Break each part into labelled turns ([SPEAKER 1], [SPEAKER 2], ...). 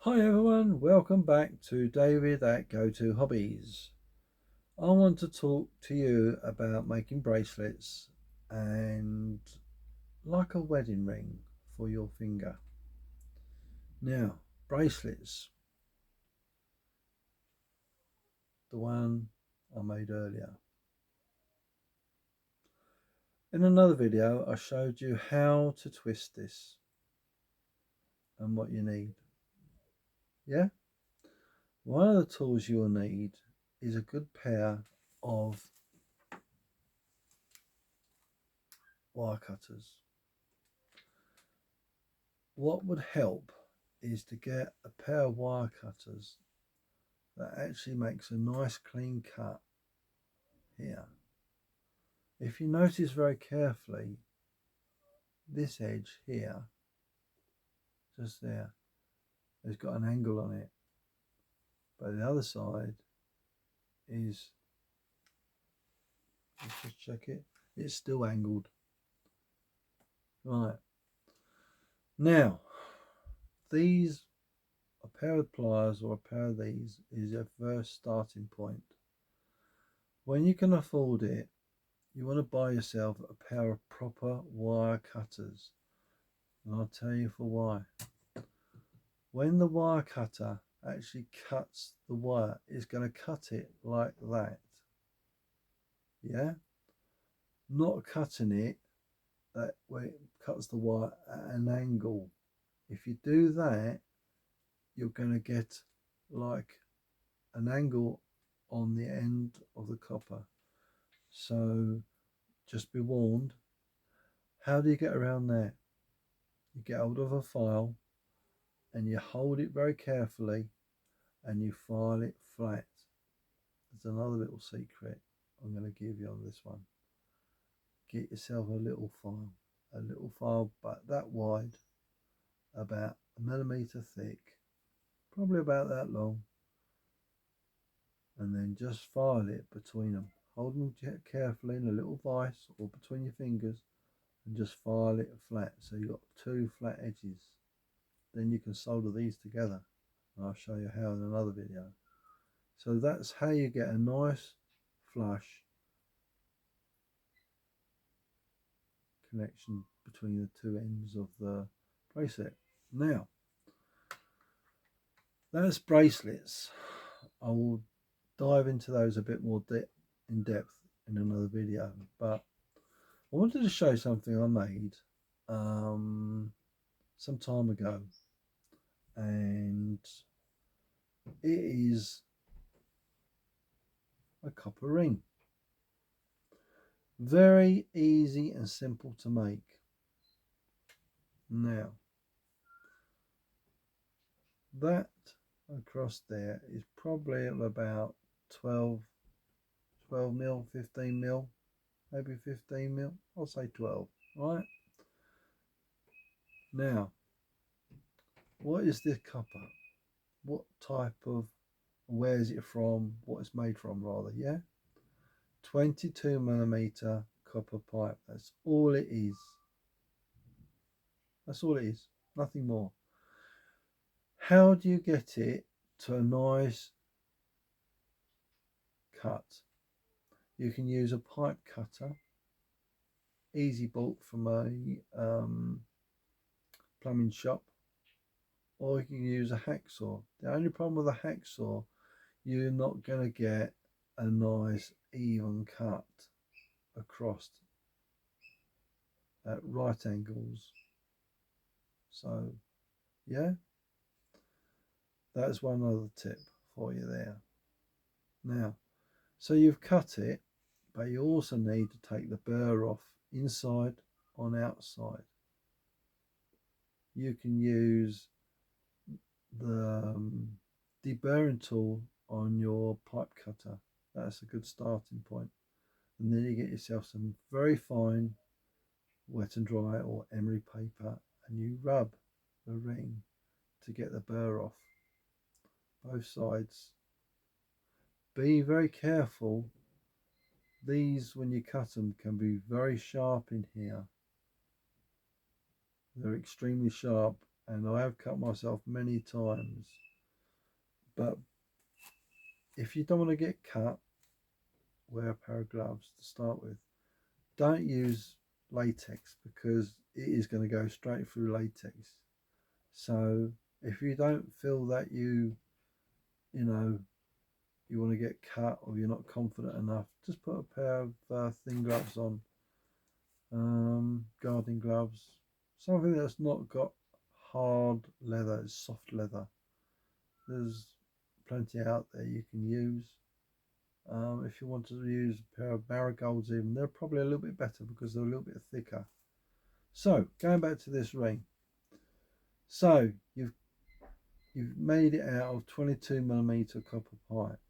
[SPEAKER 1] Hi everyone, welcome back to David at Go To Hobbies. I want to talk to you about making bracelets and like a wedding ring for your finger. Now, bracelets, the one I made earlier. In another video, I showed you how to twist this and what you need. Yeah? One of the tools you'll need is a good pair of wire cutters. What would help is to get a pair of wire cutters that actually makes a nice clean cut here. If you notice very carefully, this edge here, just there, has got an angle on it, but the other side is, let's just check it, it's still angled. Right, now these, a pair of pliers or a pair of these is your first starting point. When you can afford it, you want to buy yourself a pair of proper wire cutters, and I'll tell you for why. When the wire cutter actually cuts the wire, it's going to cut it like that. Yeah, not cutting it that way, it cuts the wire at an angle. If you do that, you're going to get like an angle on the end of the copper. So just be warned. How do you get around that? You get hold of a file and you hold it very carefully and you file it flat. There's another little secret I'm going to give you on this one. Get yourself a little file but that wide, about a millimetre thick, probably about that long, and then just file it between them. Hold them carefully in a little vice or between your fingers and just file it flat, so you've got two flat edges. Then you can solder these together, and I'll show you how in another video. So that's how you get a nice flush connection between the two ends of the bracelet. Now, that's bracelets. I will dive into those a bit more in depth in another video, but I wanted to show something I made some time ago, and it is a copper ring. Very easy and simple to make. Now, that across there is probably about 12 mil, 15 mil, maybe 15 mil. I'll say 12, right? Now, what is this copper? What type of, where is it from? What it's made from, rather, yeah? 22mm copper pipe. That's all it is. That's all it is. Nothing more. How do you get it to a nice cut? You can use a pipe cutter, easy bought from a plumbing shop, or you can use a hacksaw. The only problem with a hacksaw, you're not going to get a nice even cut across at right angles. So yeah, that's one other tip for you there. Now, so you've cut it, but you also need to take the burr off inside on outside. You can use the deburring tool on your pipe cutter. That's a good starting point. And then you get yourself some very fine wet and dry or emery paper, and you rub the ring to get the burr off both sides. Be very careful. These, when you cut them, can be very sharp in here. They're extremely sharp, and I have cut myself many times. But if you don't want to get cut, wear a pair of gloves to start with. Don't use latex because it is going to go straight through latex. So if you don't feel that you know you want to get cut or you're not confident enough, just put a pair of thin gloves on, gardening gloves, something that's not got hard leather, it's soft leather. There's plenty out there you can use. If you want to use a pair of marigolds, even they're probably a little bit better because they're a little bit thicker. So going back to this ring, so you've made it out of 22mm copper pipe.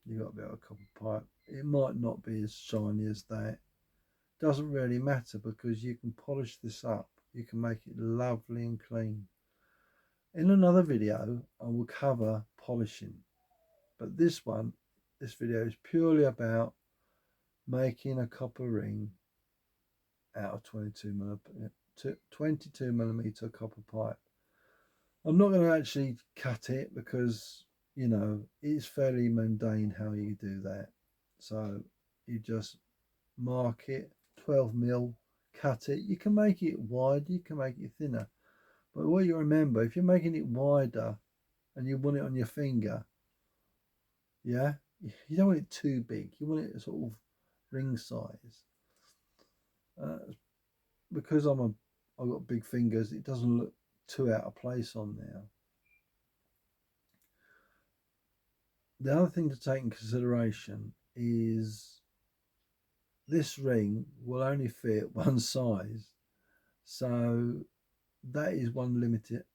[SPEAKER 1] You've got a bit of copper pipe. It might not be as shiny as that. Doesn't really matter because you can polish this up. You can make it lovely and clean. In another video, I will cover polishing, but this video is purely about making a copper ring out of 22mm copper pipe. I'm not going to actually cut it because it's fairly mundane how you do that. So you just mark it 12mm, cut it. You can make it wide, you can make it thinner, but what you remember, if you're making it wider and you want it on your finger, yeah, you don't want it too big, you want it sort of ring size. Because I've got big fingers, it doesn't look too out of place on there. The other thing to take in consideration is this ring will only fit one size, so that is one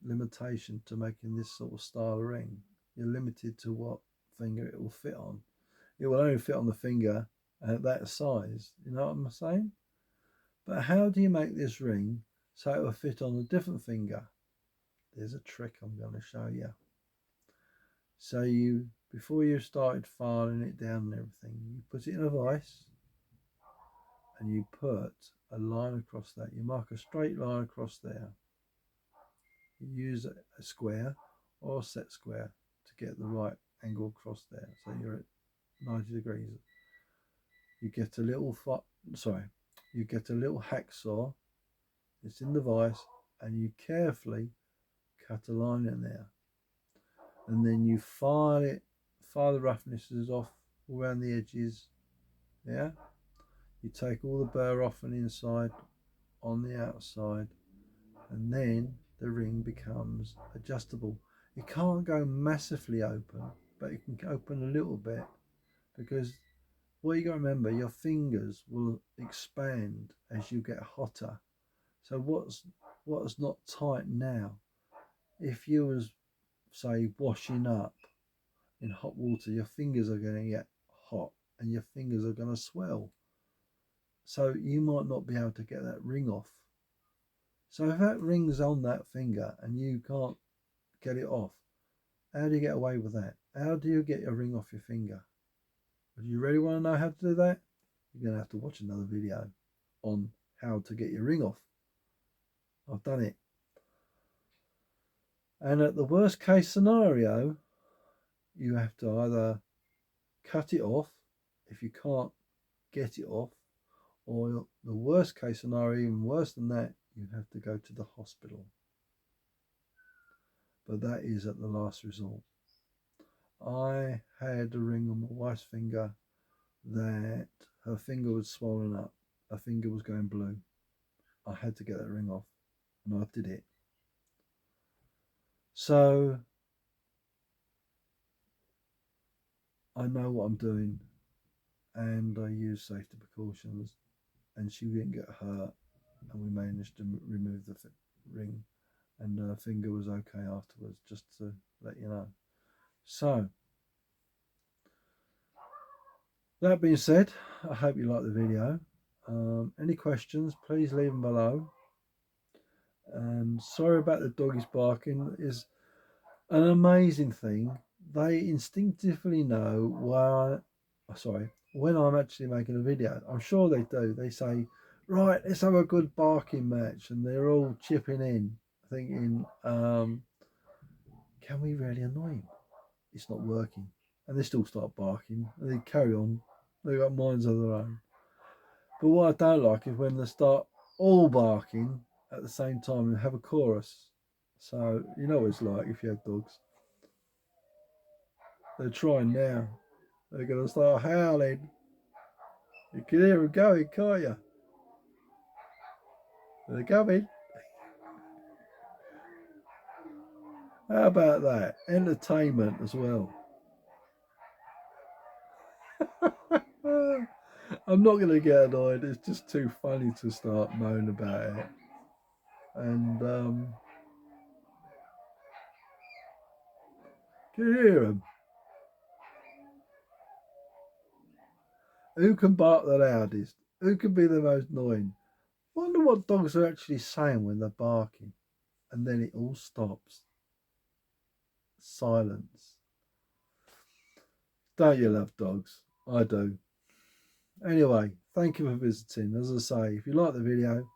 [SPEAKER 1] limitation to making this sort of style ring. You're limited to what finger it will fit on. It will only fit on the finger at that size, you know what I'm saying? But how do you make this ring so it will fit on a different finger? There's a trick I'm going to show you. So before you started filing it down and everything, you put it in a vise and you put a line across that. You mark a straight line across there. You use a square or a set square to get the right angle across there. So you're at 90 degrees. You get a little hacksaw. It's in the vise, and you carefully cut a line in there, and then you file the roughnesses off around the edges. Yeah, you take all the burr off and inside on the outside, and then the ring becomes adjustable. It can't go massively open, but it can open a little bit, because what you got to remember, your fingers will expand as you get hotter. So what's not tight now, if you was, say, washing up in hot water, your fingers are going to get hot and your fingers are going to swell. So you might not be able to get that ring off. So if that ring's on that finger and you can't get it off, how do you get away with that? How do you get your ring off your finger? Do you really want to know how to do that? You're going to have to watch another video on how to get your ring off. I've done it. And at the worst case scenario, you have to either cut it off if you can't get it off, or the worst case scenario, even worse than that, you'd have to go to the hospital. But that is at the last resort. I had a ring on my wife's finger that her finger was swollen up, her finger was going blue. I had to get that ring off, and I did it. So I know what I'm doing, and I use safety precautions, and she didn't get hurt, and we managed to remove the ring, and her finger was okay afterwards, just to let you know. So that being said, I hope you liked the video. Any questions, please leave them below. And sorry about the doggies barking. Is an amazing thing. They instinctively know when I'm actually making a video. I'm sure they do. They say, right, let's have a good barking match, and they're all chipping in. thinking, can we really annoy him? It's not working. And they still start barking and they carry on. They've got minds of their own. But what I don't like is when they start all barking at the same time and have a chorus. So you know what it's like if you have dogs. They're trying now. They're going to start howling. You can hear them going, can't you? They're coming. How about that? Entertainment as well. I'm not going to get annoyed. It's just too funny to start moaning about it. And can you hear them? Who can bark the loudest? Who can be the most annoying? Wonder what dogs are actually saying when they're barking. And then it all stops. Silence. Don't you love dogs? I do. Anyway, thank you for visiting. As I say, if you like the video,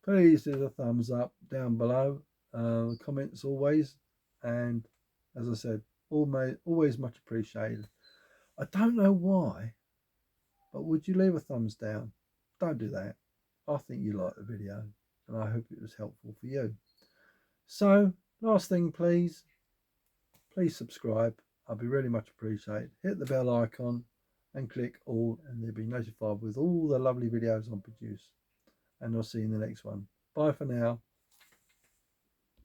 [SPEAKER 1] please do the thumbs up down below. Comments always. And as I said, always much appreciated. I don't know why, but would you leave a thumbs down? Don't do that. I think you liked the video and I hope it was helpful for you. So, last thing, please subscribe. I'll be really much appreciated. Hit the bell icon and click all, and you'll be notified with all the lovely videos I produce. And I'll see you in the next one. Bye for now.